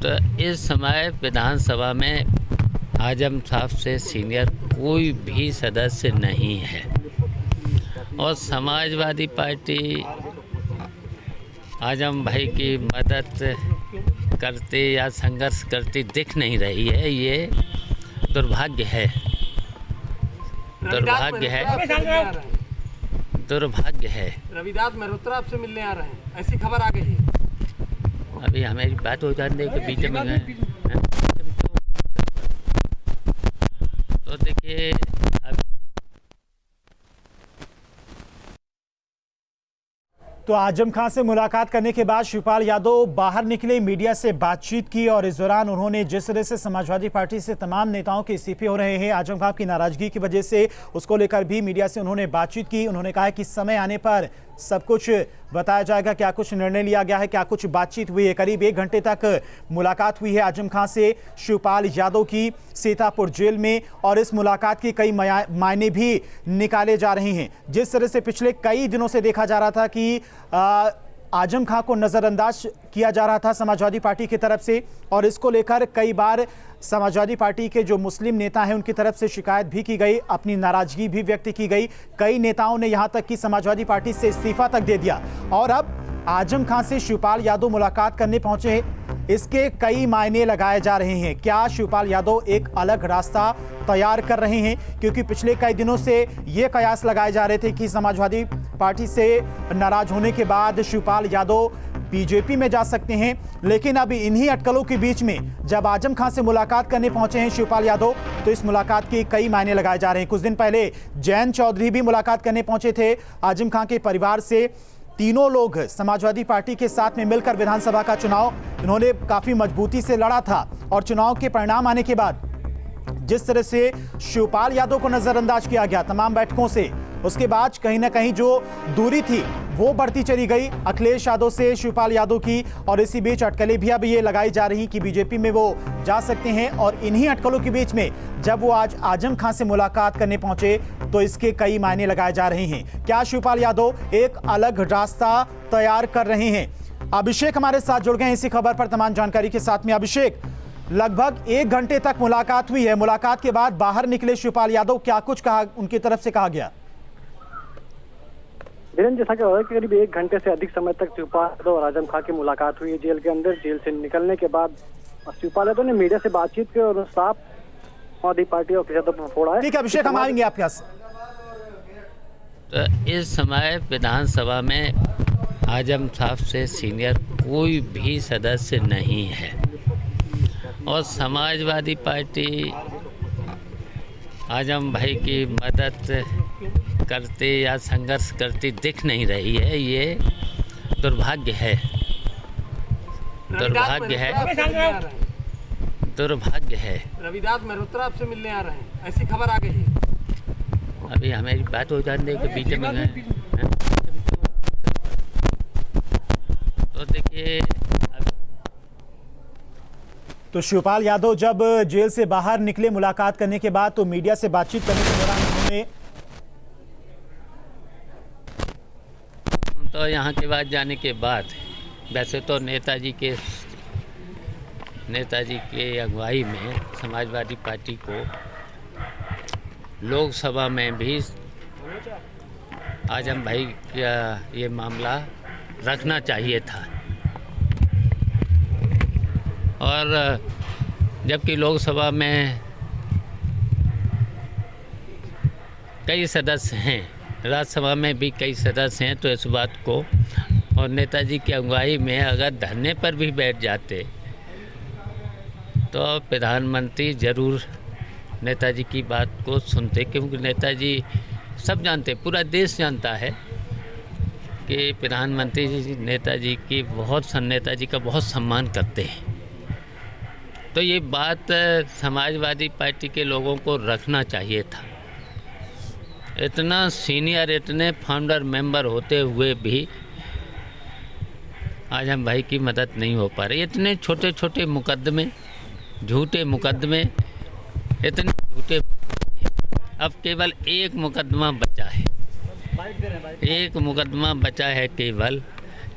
तो इस समय विधानसभा में आजम साहब से सीनियर कोई भी सदस्य नहीं है और समाजवादी पार्टी आजम भाई की मदद करती या संघर्ष करती दिख नहीं रही है। ये दुर्भाग्य है, दुर्भाग्य है, दुर्भाग्य है। रविदास मल्होत्रा आपसे मिलने आ रहे हैं, ऐसी खबर आ गई है। अभी हमारी बात हो जाने के बीच में गए तो देखिए तो आजम खान से मुलाकात करने के बाद शिवपाल यादव बाहर निकले, मीडिया से बातचीत की और इस दौरान उन्होंने जिस तरह से समाजवादी पार्टी से तमाम नेताओं के इस्तीफे हो रहे हैं आजम खान की नाराजगी की वजह से, उसको लेकर भी मीडिया से उन्होंने बातचीत की। उन्होंने कहा कि समय आने पर सब कुछ बताया जाएगा, क्या कुछ निर्णय लिया गया है, क्या कुछ बातचीत हुई है। करीब 1 घंटे तक मुलाकात हुई है आजम खान से शिवपाल यादव की सीतापुर जेल में और इस मुलाकात के कई मायने भी निकाले जा रहे हैं। जिस तरह से पिछले कई दिनों से देखा जा रहा था कि आजम खान को नजरअंदाज किया जा रहा था समाजवादी पार्टी की तरफ से और इसको लेकर कई बार समाजवादी पार्टी के जो मुस्लिम नेता हैं उनकी तरफ से शिकायत भी की गई, अपनी नाराजगी भी व्यक्त की गई। कई नेताओं ने यहां तक कि समाजवादी पार्टी से इस्तीफा तक दे दिया और अब आजम खान से शिवपाल यादव मुलाकात करने पहुंचे हैं। इसके कई मायने लगाए जा रहे हैं। क्या शिवपाल यादव एक अलग रास्ता तैयार कर रहे हैं? क्योंकि पिछले कई दिनों से ये कयास लगाए जा रहे थे कि समाजवादी पार्टी से नाराज होने के बाद शिवपाल यादव बीजेपी में जा सकते हैं, लेकिन अभी इन्हीं अटकलों के बीच में जब आजम खान से मुलाकात करने पहुंचे हैं शिवपाल यादव तो इस मुलाकात के कई मायने लगाए जा रहे हैं। कुछ दिन पहले जयंत चौधरी भी मुलाकात करने पहुंचे थे आजम खान के परिवार से। तीनों लोग समाजवादी पार्टी के साथ में मिलकर विधानसभा का चुनाव इन्होंने काफी मजबूती से लड़ा था और चुनाव के परिणाम आने के बाद जिस तरह से शिवपाल यादव को नजरअंदाज किया गया तमाम बैठकों से, उसके बाद कहीं ना कहीं जो दूरी थी वो बढ़ती चली गई अखिलेश यादव से शिवपाल यादव की और इसी बीच अटकलें भी अब ये लगाई जा रही कि बीजेपी में वो जा सकते हैं। और इन्हीं अटकलों के बीच में जब वो आज आजम खान से मुलाकात करने पहुंचे तो इसके कई मायने लगाए जा रहे हैं। क्या शिवपाल यादव एक अलग रास्ता तैयार कर रहे हैं? अभिषेक हमारे साथ जुड़ गए हैं इसी खबर पर तमाम जानकारी के साथ में। अभिषेक, लगभग 1 घंटे तक मुलाकात हुई है, मुलाकात के बाद बाहर निकले शिवपाल यादव, क्या कुछ कहा उनकी तरफ से कहा गया? धीरेन्द्र, जैसा कि करीब 1 घंटे से अधिक समय तक शिवपाल यादव और आजम खान की मुलाकात हुई है जेल के अंदर। जेल से निकलने के बाद शिवपाल यादव ने मीडिया से बातचीत की और साफ समाजवादी पार्टी और यादव पर फोड़ा है। ठीक है अभिषेक, हम आएंगे आपके पास। तो इस समय विधानसभा में आजम साहब से सीनियर कोई भी सदस्य नहीं है और समाजवादी पार्टी आजम भाई की मदद करती या संघर्ष करती दिख नहीं रही है। ये दुर्भाग्य है, दुर्भाग्य है, दुर्भाग्य है। रविदास मल्होत्रा आपसे मिलने आ रहे हैं, ऐसी खबर आ गई है। अभी हमारी बात हो जाने के बीच में गए तो देखिए तो शिवपाल यादव जब जेल से बाहर निकले मुलाकात करने के बाद तो मीडिया से बातचीत करने के दौरान उन्होंने तो यहाँ के बाद जाने के बाद वैसे तो नेताजी के अगुवाई में समाजवादी पार्टी को लोकसभा में भी आजम भाई का ये मामला रखना चाहिए था और जबकि लोकसभा में कई सदस्य हैं, राज्यसभा में भी कई सदस्य हैं, तो इस बात को और नेताजी की अगुवाई में अगर धरने पर भी बैठ जाते तो प्रधानमंत्री ज़रूर नेताजी की बात को सुनते, क्योंकि नेताजी सब जानते, पूरा देश जानता है कि प्रधानमंत्री जी नेताजी का बहुत सम्मान करते हैं। तो ये बात समाजवादी पार्टी के लोगों को रखना चाहिए था। इतना सीनियर, इतने फाउंडर मेंबर होते हुए भी आजम भाई की मदद नहीं हो पा रही। इतने छोटे छोटे मुकदमे, झूठे मुकदमे, इतने झूठे, अब केवल एक मुकदमा बचा है, एक मुकदमा बचा है केवल,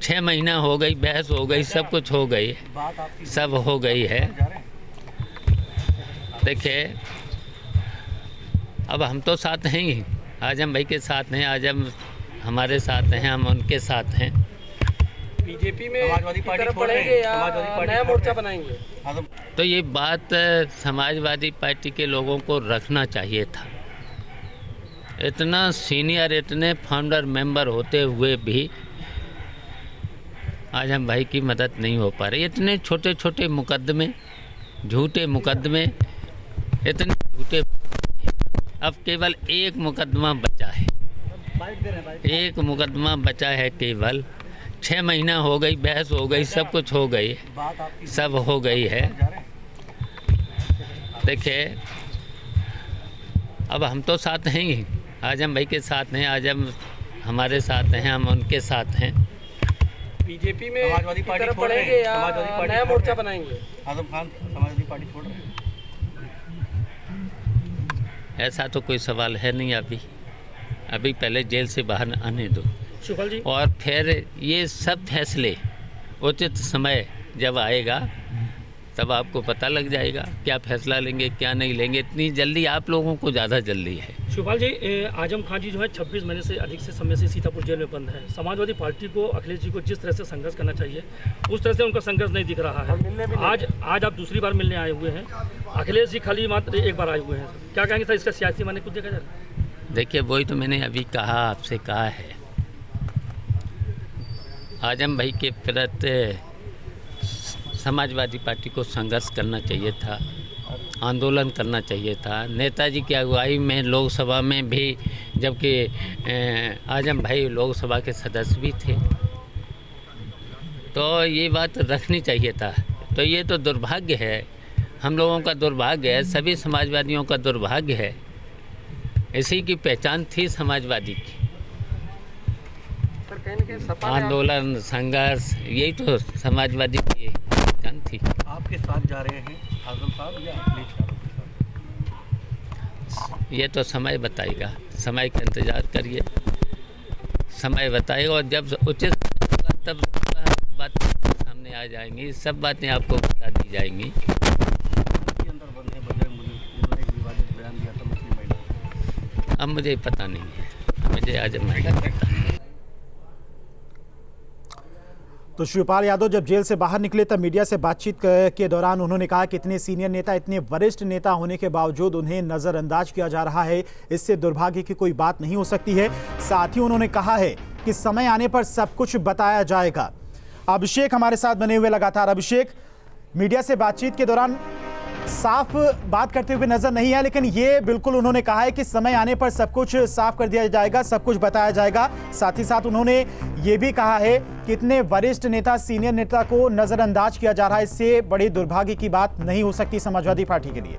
6 महीना हो गई, बहस हो गई, सब कुछ हो गई, सब हो गई है। देखिए अब हम तो साथ हैं ही, आजम भाई के साथ हैं, आजम हमारे साथ हैं, हम उनके साथ हैं। बीजेपी में समाजवादी पार्टी पड़ेंगे या नया मोर्चा बनाएंगे? तो ये बात समाजवादी पार्टी के लोगों को रखना चाहिए था। इतना सीनियर, इतने फाउंडर मेंबर होते हुए भी आजम भाई की मदद नहीं हो पा रही। इतने छोटे छोटे मुकदमे, झूठे मुकदमे, इतने झूठे। अब केवल एक मुकदमा बचा है, एक मुकदमा बचा है केवल। 6 महीना हो गई, बहस हो गई, सब कुछ हो गई, सब हो गई है। देखिए अब हम तो साथ हैं ही, आजम भाई के साथ हैं, आजम हमारे साथ हैं, हम उनके साथ हैं। बीजेपी में समाजवादी पार्टी पड़ेंगे या नया मोर्चा बनाएंगे? आजम खान समाजवादी पार्टी छोड़ रहे हैं? ऐसा तो कोई सवाल है नहीं। अभी पहले जेल से बाहर आने दो, शुक्ल जी, और फिर ये सब फैसले उचित समय जब आएगा तब आपको पता लग जाएगा क्या फैसला लेंगे, क्या नहीं लेंगे। इतनी जल्दी आप लोगों को ज़्यादा जल्दी है। शिवपाल जी, आजम खान जी जो है 26 महीने से अधिक से समय से सीतापुर जेल में बंद है। समाजवादी पार्टी को, अखिलेश जी को जिस तरह से संघर्ष करना चाहिए उस तरह से उनका संघर्ष नहीं दिख रहा है। आज आप दूसरी बार मिलने आए हुए हैं, अखिलेश जी खाली मात्र एक बार आए हुए हैं। क्या कहेंगे सर, इसका सियासी माने कुछ देखा जाए? देखिए वही तो मैंने अभी कहा, आपसे कहा है, आजम भाई के प्रति समाजवादी पार्टी को संघर्ष करना चाहिए था, आंदोलन करना चाहिए था। नेताजी की अगुवाई में लोकसभा में भी, जबकि आजम भाई लोकसभा के सदस्य भी थे, तो ये बात रखनी चाहिए था। तो ये तो दुर्भाग्य है, हम लोगों का दुर्भाग्य है, सभी समाजवादियों का दुर्भाग्य है। इसी की पहचान थी समाजवादी की, आंदोलन, संघर्ष, यही तो समाजवादी की पहचान थी। आपके साथ जा रहे हैं आजम साहब या अखिलेश यादव के साथ? ये तो समय बताएगा, समय का इंतज़ार करिए, समय बताएगा, और जब उचित होगा तब बातें सामने आ जाएंगी, सब बातें आपको बता दी जाएंगी। अंदर बंद है बजरंग बली, उन्होंने एक विवादित बयान दिया था मुस्लिम महिला। अब मुझे पता नहीं है, मुझे आजम भाई का पता है। तो शिवपाल यादव जब जेल से बाहर निकले तब मीडिया से बातचीत के दौरान उन्होंने कहा कि इतने सीनियर नेता, इतने वरिष्ठ नेता होने के बावजूद उन्हें नज़रअंदाज किया जा रहा है। इससे दुर्भाग्य की कोई बात नहीं हो सकती है। साथ ही उन्होंने कहा है कि समय आने पर सब कुछ बताया जाएगा। अभिषेक हमारे साथ बने हुए लगातार। अभिषेक, मीडिया से बातचीत के दौरान साफ बात करते हुए नजर नहीं है, लेकिन ये बिल्कुल उन्होंने कहा है कि समय आने पर सब कुछ साफ कर दिया जाएगा, सब कुछ बताया जाएगा। साथ ही साथ उन्होंने ये भी कहा है कि इतने वरिष्ठ नेता, सीनियर नेता को नजरअंदाज किया जा रहा है। इससे बड़ी दुर्भाग्य की बात नहीं हो सकती समाजवादी पार्टी के लिए।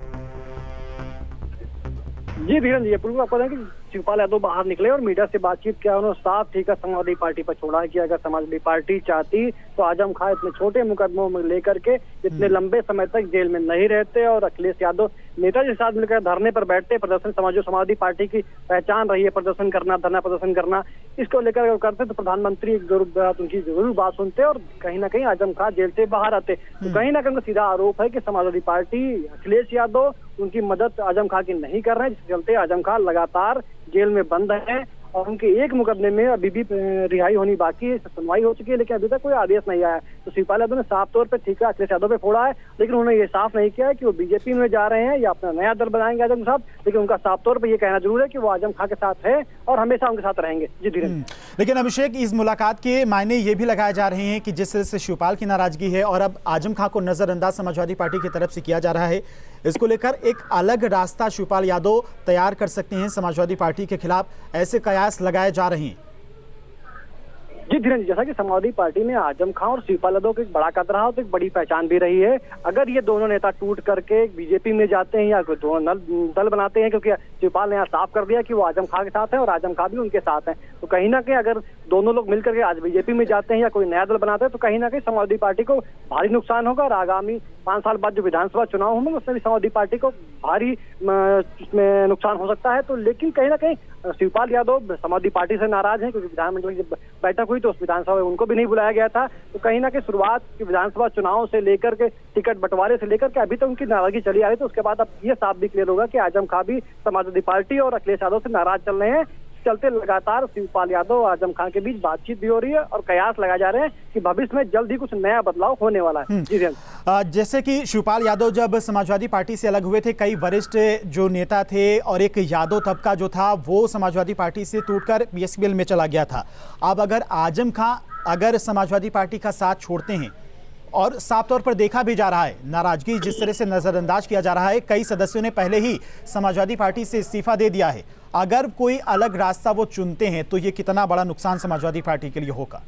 जी धीरज जी, पूर्व आपको बताएं कि शिवपाल यादव बाहर निकले और मीडिया से बातचीत किया। उन्होंने साफ ठीक है समाजवादी पार्टी पर छोड़ा है कि अगर समाजवादी पार्टी चाहती तो आजम खान इतने छोटे मुकदमों में लेकर के इतने लंबे समय तक जेल में नहीं रहते, और अखिलेश यादव नेताजी के साथ मिलकर धरने पर बैठते। प्रदर्शन समाजवादी पार्टी की पहचान रही है, प्रदर्शन करना, धरना प्रदर्शन करना। इसको लेकर अगर करते तो प्रधानमंत्री उनकी जरूर बात सुनते और कहीं ना कहीं आजम खान जेल से बाहर आते। तो कहीं ना कहीं सीधा आरोप है कि समाजवादी पार्टी, अखिलेश यादव उनकी मदद आजम खान की नहीं कर रहे हैं, जिसके चलते आजम खान लगातार जेल में बंद है। और उनके एक मुकदमे में अभी भी रिहाई होनी बाकी है, सुनवाई हो चुकी है, लेकिन अभी तक कोई आदेश नहीं आया। तो शिवपाल यादव ने साफ तौर पर ठीक है अखिलेश यादव पे फोड़ा है, लेकिन उन्होंने ये साफ नहीं किया है कि वो बीजेपी में जा रहे हैं या अपना नया दल बनाएंगे आजम साहब। लेकिन उनका साफ तौर पर ये कहना जरूर है कि वो आजम खान के साथ है और हमेशा उनके साथ रहेंगे। जी धीरज। लेकिन अभिषेक, इस मुलाकात के मायने ये भी लगाए जा रहे हैं कि जिस तरह से शिवपाल की नाराजगी है और अब आजम खान को नजरअंदाज समाजवादी पार्टी की तरफ से किया जा रहा है, इसको लेकर एक अलग रास्ता शिवपाल यादव तैयार कर सकते हैं समाजवादी पार्टी के खिलाफ, ऐसे कयास लगाए जा रहे हैं। जी धीरज, जैसा कि समाजवादी पार्टी में आजम खान और शिवपाल यादव को एक बड़ा कदर रहा, तो एक बड़ी पहचान भी रही है। अगर ये दोनों नेता टूट करके बीजेपी में जाते हैं या कोई दोनों दल बनाते हैं, क्योंकि शिवपाल ने यहाँ साफ कर दिया कि वो आजम खान के साथ है और आजम खान भी उनके साथ है, तो कहीं ना कहीं अगर दोनों लोग मिलकर के आज बीजेपी में जाते हैं या कोई नया दल बनाते हैं तो कहीं ना कहीं समाजवादी पार्टी को भारी नुकसान होगा। और आगामी 5 साल बाद जो विधानसभा चुनाव होंगे उसमें भी समाजवादी पार्टी को भारी उसमें नुकसान हो सकता है। तो लेकिन कहीं ना कहीं शिवपाल यादव समाजवादी पार्टी से नाराज हैं, क्योंकि विधानमंडल की बैठक हुई हुई तो उस विधानसभा में उनको भी नहीं बुलाया गया था। तो कहीं ना कहीं शुरुआत की विधानसभा चुनाव से लेकर के टिकट बंटवारे से लेकर के अभी तक उनकी नाराजगी चली आ रही। तो उसके बाद अब ये साफ भी क्लियर होगा कि आजम खां भी समाजवादी पार्टी और अखिलेश यादव से नाराज चल रहे हैं। चलते लगातार शिवपाल यादव और आजम खां के बीच बातचीत भी हो रही है और कयास लगाए जा रहे हैं कि भविष्य में जल्द ही कुछ नया बदलाव होने वाला है। जी जैसे कि शिवपाल यादव जब समाजवादी पार्टी से अलग हुए थे, कई वरिष्ठ जो नेता थे और एक यादव तबका जो था वो समाजवादी पार्टी से टूटकर पीएसपीएल में चला गया था। अब अगर आजम खां अगर समाजवादी पार्टी का साथ छोड़ते हैं और साफ तौर पर देखा भी जा रहा है नाराजगी जिस तरह से नजरअंदाज किया जा रहा है, कई सदस्यों ने पहले ही समाजवादी पार्टी से इस्तीफा दे दिया है, अगर कोई अलग रास्ता वो चुनते हैं तो ये कितना बड़ा नुकसान समाजवादी पार्टी के लिए होगा?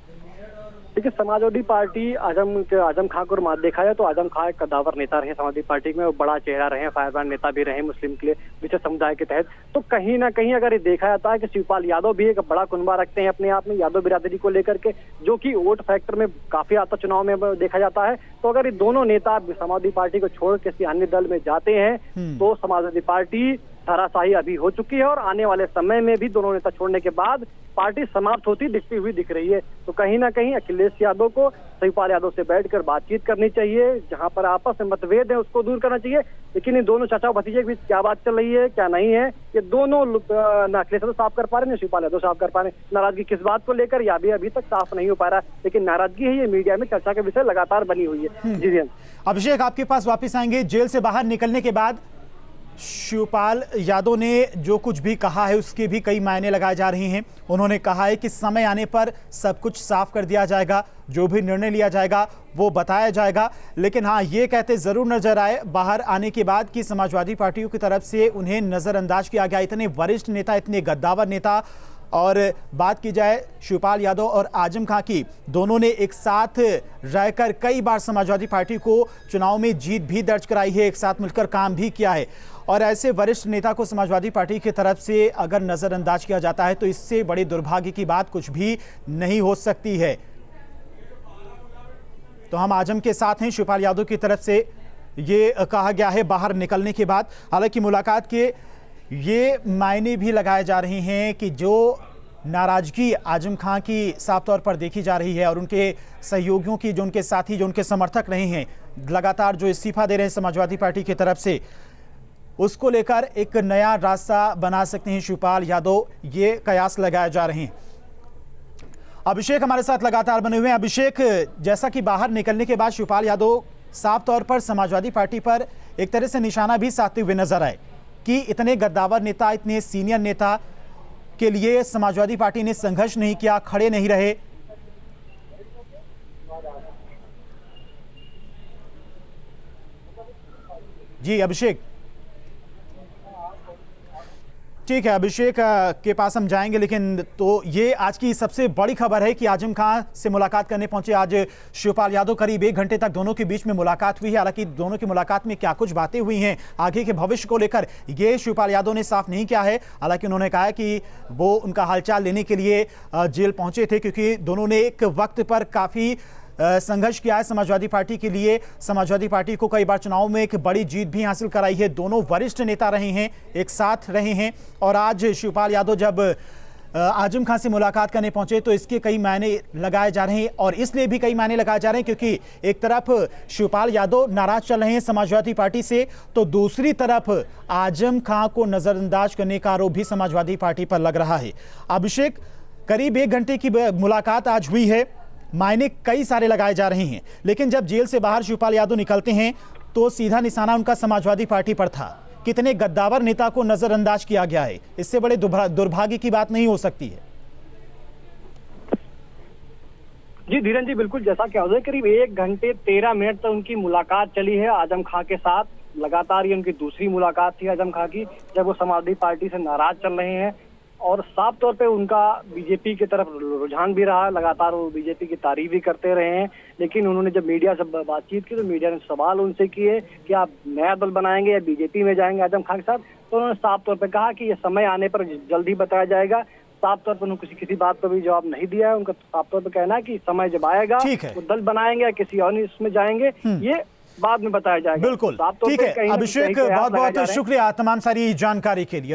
देखिए, समाजवादी पार्टी आजम खां को देखा जाए तो आजम खां एक कद्दावर नेता रहे समाजवादी पार्टी में, वो बड़ा चेहरा रहे, फायरब्रांड नेता भी रहे मुस्लिम के लिए विशेष समुदाय के तहत। तो कहीं ना कहीं अगर ये देखा जाता है कि शिवपाल यादव भी एक बड़ा कुनबा रखते हैं अपने आप में यादव बिरादरी को लेकर के, जो कि वोट फैक्टर में काफी आता चुनाव में देखा जाता है। तो अगर ये दोनों नेता समाजवादी पार्टी को छोड़ किसी अन्य दल में जाते हैं तो समाजवादी पार्टी धराशायी अभी हो चुकी है और आने वाले समय में भी दोनों नेता छोड़ने के बाद पार्टी समाप्त होती दिखती हुई दिख रही है। तो कहीं ना कहीं अखिलेश यादव को शिवपाल यादव से बैठकर बातचीत करनी चाहिए, जहां पर आपस में मतभेद है उसको दूर करना चाहिए। लेकिन इन दोनों चाचा भतीजे के बीच क्या बात चल रही है क्या नहीं है, ये दोनों न अखिलेश यादव साफ कर पा रहे हैं, शिवपाल यादव साफ कर पा रहे हैं। नाराजगी किस बात को लेकर या भी अभी तक साफ नहीं हो पा रहा है, लेकिन नाराजगी है ये मीडिया में चर्चा के विषय लगातार बनी हुई है। जी अभिषेक, आपके पास वापिस आएंगे। जेल से बाहर निकलने के बाद शिवपाल यादव ने जो कुछ भी कहा है उसके भी कई मायने लगाए जा रहे हैं। उन्होंने कहा है कि समय आने पर सब कुछ साफ कर दिया जाएगा, जो भी निर्णय लिया जाएगा वो बताया जाएगा। लेकिन हाँ, ये कहते जरूर नजर आए बाहर आने के बाद कि समाजवादी पार्टियों की तरफ से उन्हें नजरअंदाज किया गया। इतने वरिष्ठ नेता, इतने गद्दावर नेता, और बात की जाए शिवपाल यादव और आजम खां की, दोनों ने एक साथ रहकर कई बार समाजवादी पार्टी को चुनाव में जीत भी दर्ज कराई है, एक साथ मिलकर काम भी किया है। और ऐसे वरिष्ठ नेता को समाजवादी पार्टी की तरफ से अगर नजरअंदाज किया जाता है तो इससे बड़े दुर्भाग्य की बात कुछ भी नहीं हो सकती है। तो हम आजम के साथ हैं। शिवपाल यादव की तरफ से ये कहा गया है बाहर निकलने के बाद। हालांकि मुलाकात के ये मायने भी लगाए जा रहे हैं कि जो नाराजगी आजम खां की साफ तौर पर देखी जा रही है और उनके सहयोगियों की, जो उनके साथी, जो उनके समर्थक रहे हैं, लगातार जो इस्तीफा दे रहे हैं समाजवादी पार्टी की तरफ से, उसको लेकर एक नया रास्ता बना सकते हैं शिवपाल यादव, ये कयास लगाए जा रहे हैं। अभिषेक हमारे साथ लगातार बने हुए हैं। अभिषेक, जैसा कि बाहर निकलने के बाद शिवपाल यादव साफ तौर पर समाजवादी पार्टी पर एक तरह से निशाना भी साधते हुए नजर आए कि इतने गद्दावर नेता, इतने सीनियर नेता के लिए समाजवादी पार्टी ने संघर्ष नहीं किया, खड़े नहीं रहे। जी अभिषेक। ठीक है, अभिषेक के पास हम जाएंगे, लेकिन तो ये आज की सबसे बड़ी खबर है कि आजम खां से मुलाकात करने पहुंचे आज शिवपाल यादव। करीब 1 घंटे तक दोनों के बीच में मुलाकात हुई है। हालांकि दोनों की मुलाकात में क्या कुछ बातें हुई हैं आगे के भविष्य को लेकर, ये शिवपाल यादव ने साफ नहीं किया है। हालांकि उन्होंने कहा है कि वो उनका हालचाल लेने के लिए जेल पहुंचे थे, क्योंकि दोनों ने एक वक्त पर काफ़ी संघर्ष किया है समाजवादी पार्टी के लिए। समाजवादी पार्टी को कई बार चुनाव में एक बड़ी जीत भी हासिल कराई है। दोनों वरिष्ठ नेता रहे हैं, एक साथ रहे हैं। और आज शिवपाल यादव जब आजम खां से मुलाकात करने पहुंचे तो इसके कई मायने लगाए जा रहे हैं, और इसलिए भी कई मायने लगाए जा रहे हैं क्योंकि एक तरफ शिवपाल यादव नाराज चल रहे हैं समाजवादी पार्टी से, तो दूसरी तरफ आजम खां को नजरअंदाज करने का आरोप भी समाजवादी पार्टी पर लग रहा है। अभिषेक, करीब 1 घंटे की मुलाकात आज हुई है, मायने कई सारे लगाए जा रहे हैं, लेकिन जब जेल से बाहर शिवपाल यादव निकलते हैं तो सीधा निशाना उनका समाजवादी पार्टी पर था। कितने गद्दावर नेता को नजरअंदाज किया गया है, इससे बड़े दुर्भाग्य की बात नहीं हो सकती है। जी धीरन जी, बिल्कुल जैसा क्या हो, करीब 1 घंटे 13 मिनट तक उनकी मुलाकात चली है आजम खां के साथ। लगातार ये उनकी दूसरी मुलाकात थी आजम खां की, जब वो समाजवादी पार्टी से नाराज चल रहे हैं और साफ तौर पे उनका बीजेपी की तरफ रुझान भी रहा। लगातार वो बीजेपी की तारीफ भी करते रहे हैं, लेकिन उन्होंने जब मीडिया से बातचीत की तो मीडिया ने सवाल उनसे किए कि आप नया दल बनाएंगे या बीजेपी में जाएंगे आजम खान के साथ, तो उन्होंने साफ तौर पे कहा कि ये समय आने पर जल्द ही बताया जाएगा। साफ तौर पर उन्होंने किसी बात पर भी जवाब नहीं दिया है। उनका साफ तौर पर कहना है कि समय जब आएगा वो दल बनाएंगे या किसी और इसमें जाएंगे, ये बाद में बताया जाएगा। बिल्कुल ठीक है अभिषेक, बहुत बहुत शुक्रिया तमाम सारी जानकारी के लिए।